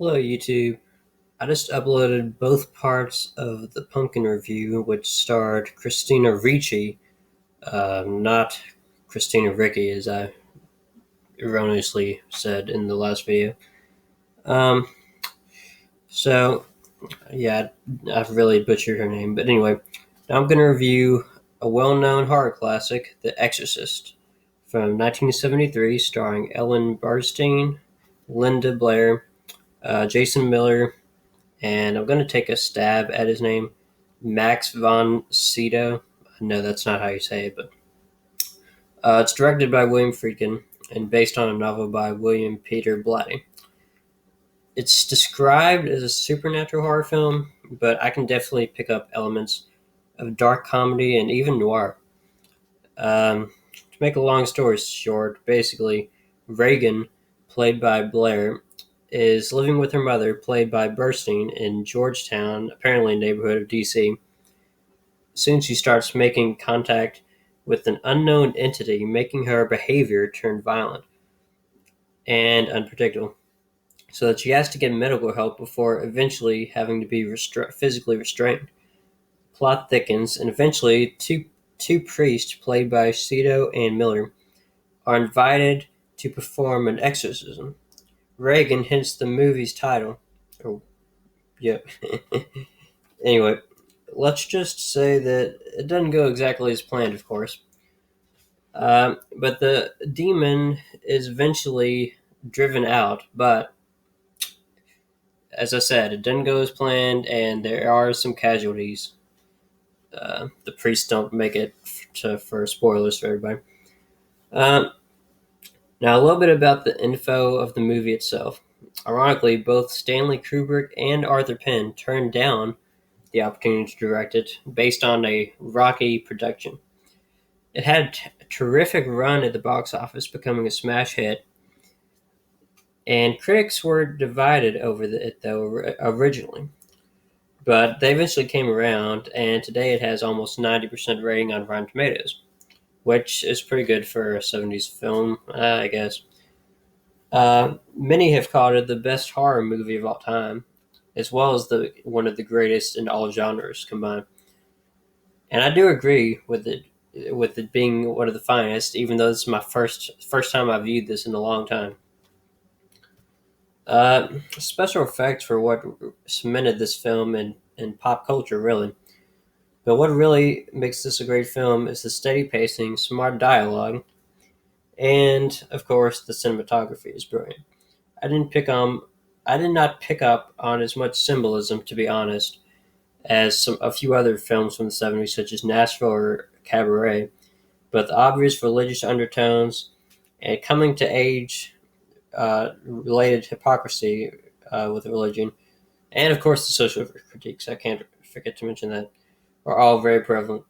Hello, YouTube. I just uploaded both parts of the Pumpkin review, which starred Christina Ricci, not Christina Ricci, as I erroneously said in the last video. Um, so, yeah, I've really butchered her name. But anyway, now I'm going to review a well known horror classic, The Exorcist, from 1973, starring Ellen Burstyn, Linda Blair, Jason Miller, and I'm going to take a stab at his name, Max von Sydow. No, that's not how you say it, but it's directed by William Friedkin and based on a novel by William Peter Blatty. It's described as a supernatural horror film, but I can definitely pick up elements of dark comedy and even noir. To make a long story short, basically, Reagan, played by Blair, is living with her mother, played by Burstein, in Georgetown, apparently a neighborhood of DC. Soon she starts making contact with an unknown entity, making her behavior turn violent and unpredictable, so that she has to get medical help before eventually having to be physically restrained. Plot thickens, and eventually two priests, played by Cito and Miller, are invited to perform an exorcism. Reagan hence the movie's title. Oh, yep. Anyway, let's just say that it doesn't go exactly as planned, of course. But the demon is eventually driven out, but as I said, it didn't go as planned, and there are some casualties. The priests don't make it for spoilers for everybody. Um, Now, a little bit about the info of the movie itself. Ironically, both Stanley Kubrick and Arthur Penn turned down the opportunity to direct it based on a rocky production. It had a terrific run at the box office, becoming a smash hit, and critics were divided over it, though, originally. But they eventually came around, and today it has almost 90% rating on Rotten Tomatoes, which is pretty good for a 70s film, I guess. Many have called it the best horror movie of all time, as well as one of the greatest in all genres combined. And I do agree with it being one of the finest, even though this is my first time I viewed this in a long time. Special effects were what cemented this film in pop culture, really. But what really makes this a great film is the steady pacing, smart dialogue, and of course the cinematography is brilliant. I didn't pick on I did not pick up on as much symbolism, to be honest, as a few other films from the 70s, such as Nashville or Cabaret, but the obvious religious undertones and coming to age related hypocrisy with religion, and of course the social critiques, I can't forget to mention that, are all very prevalent.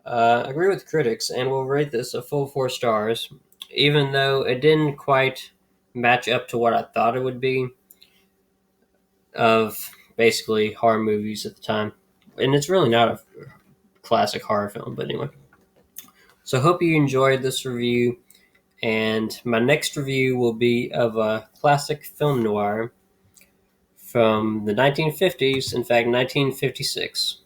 I agree with critics and will rate this a full 4 stars, even though it didn't quite match up to what I thought it would be of basically horror movies at the time. And it's really not a classic horror film, but anyway. So I hope you enjoyed this review, and my next review will be of a classic film noir from the 1950s, in fact, 1956.